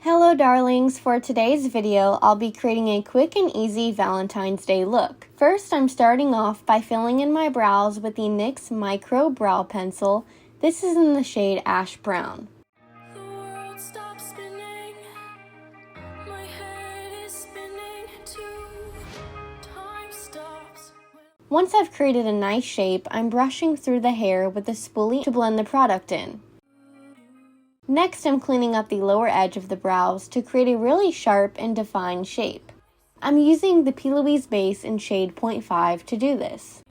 Hello darlings, for today's video, I'll be creating a quick and easy Valentine's Day look. First, I'm starting off by filling in my brows with the NYX Micro Brow Pencil. This is in the shade Ash Brown. Once I've created a nice shape, I'm brushing through the hair with a spoolie to blend the product in. Next, I'm cleaning up the lower edge of the brows to create a really sharp and defined shape. I'm using the Plouise base in shade 0.5 to do this.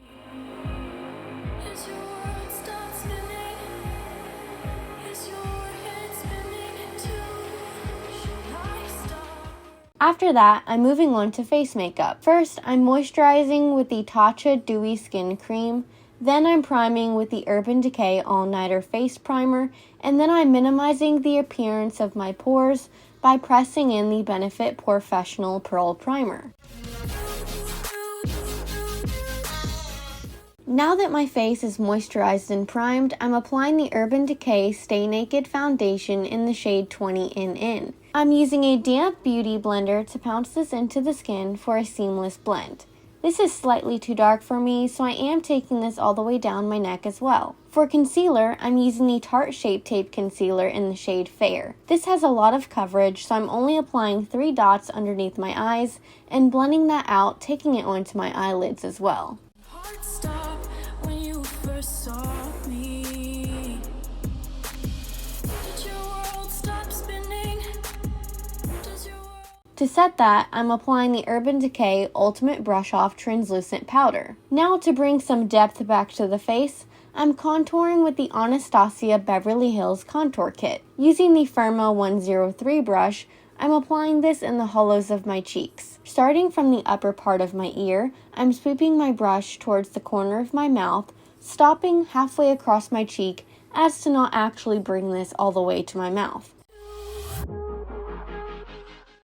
After that, I'm moving on to face makeup. First, I'm moisturizing with the Tatcha Dewy Skin Cream. Then I'm priming with the Urban Decay All Nighter Face Primer, and then I'm minimizing the appearance of my pores by pressing in the Benefit Porefessional Pearl Primer. Now that my face is moisturized and primed, I'm applying the Urban Decay Stay Naked Foundation in the shade 20 in. I'm using a damp beauty blender to pounce this into the skin for a seamless blend. This is slightly too dark for me, so I am taking this all the way down my neck as well. For concealer, I'm using the Tarte Shape Tape Concealer in the shade Fair. This has a lot of coverage, so I'm only applying 3 dots underneath my eyes and blending that out, taking it onto my eyelids as well. To set that, I'm applying the Urban Decay Ultimate Brush Off Translucent Powder. Now to bring some depth back to the face, I'm contouring with the Anastasia Beverly Hills Contour Kit. Using the FARAH 103 brush, I'm applying this in the hollows of my cheeks. Starting from the upper part of my ear, I'm sweeping my brush towards the corner of my mouth, stopping halfway across my cheek as to not actually bring this all the way to my mouth.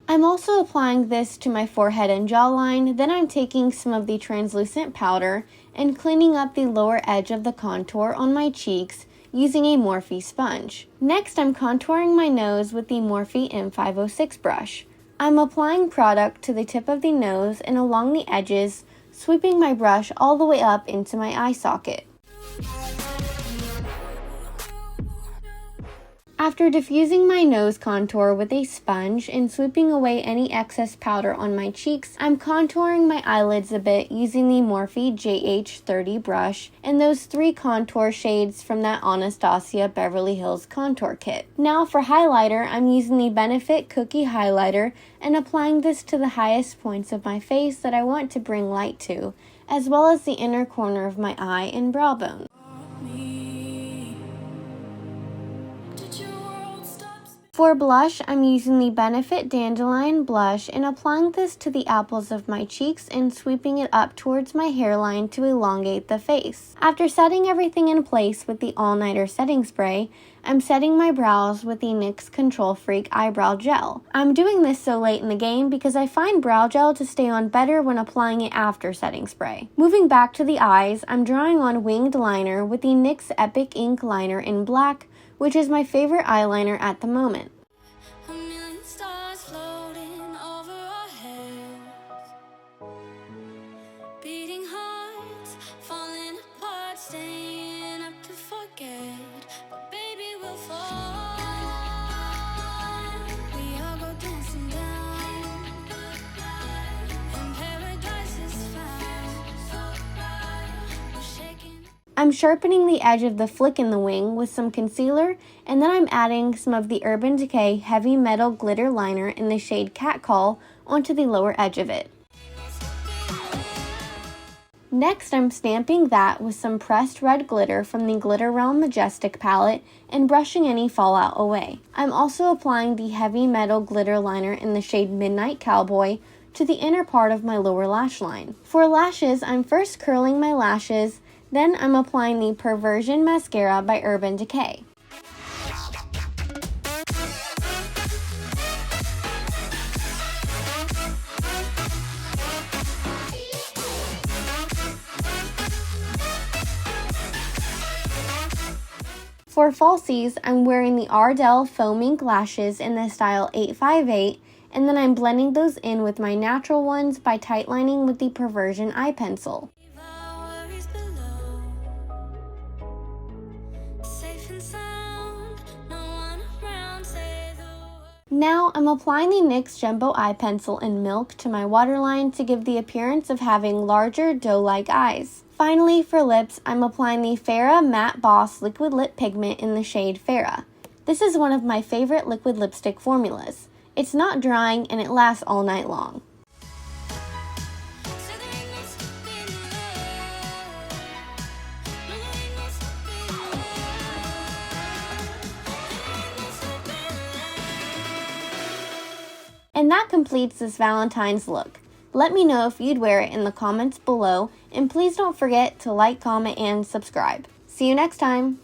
I'm also applying this to my forehead and jawline, then I'm taking some of the translucent powder and cleaning up the lower edge of the contour on my cheeks using a Morphe sponge. Next, I'm contouring my nose with the Morphe M506 brush. I'm applying product to the tip of the nose and along the edges, sweeping my brush all the way up into my eye socket. After diffusing my nose contour with a sponge and sweeping away any excess powder on my cheeks, I'm contouring my eyelids a bit using the Morphe JH30 brush and those 3 contour shades from that Anastasia Beverly Hills Contour Kit. Now for highlighter, I'm using the Benefit Cookie Highlighter and applying this to the highest points of my face that I want to bring light to, as well as the inner corner of my eye and brow bone. For blush, I'm using the Benefit Dandelion blush and applying this to the apples of my cheeks and sweeping it up towards my hairline to elongate the face. After setting everything in place with the All Nighter setting spray, I'm setting my brows with the NYX Control Freak Eyebrow Gel. I'm doing this so late in the game because I find brow gel to stay on better when applying it after setting spray. Moving back to the eyes, I'm drawing on winged liner with the NYX Epic Ink Liner in black, which is my favorite eyeliner at the moment. I'm sharpening the edge of the flick in the wing with some concealer, and then I'm adding some of the Urban Decay Heavy Metal Glitter Liner in the shade Catcall onto the lower edge of it. Next, I'm stamping that with some pressed red glitter from the Glitter Realm Majestic palette and brushing any fallout away. I'm also applying the Heavy Metal Glitter Liner in the shade Midnihht Cowboy to the inner part of my lower lash line. For lashes, I'm first curling my lashes, then I'm applying the Perversion mascara by Urban Decay. For falsies, I'm wearing the Ardell faux mink lashes in the style 858, and then I'm blending those in with my natural ones by tightlining with the perversion eye pencil. Now I'm applying the NYX Jumbo Eye Pencil in Milk to my waterline to give the appearance of having larger doe-like eyes. Finally, for lips, I'm applying the FARAH Matte Boss Liquid Lip Pigment in the shade FARAH. This is one of my favorite liquid lipstick formulas. It's not drying and it lasts all night long. And that completes this Valentine's look. Let me know if you'd wear it in the comments below, and please don't forget to like, comment, and subscribe. See you next time!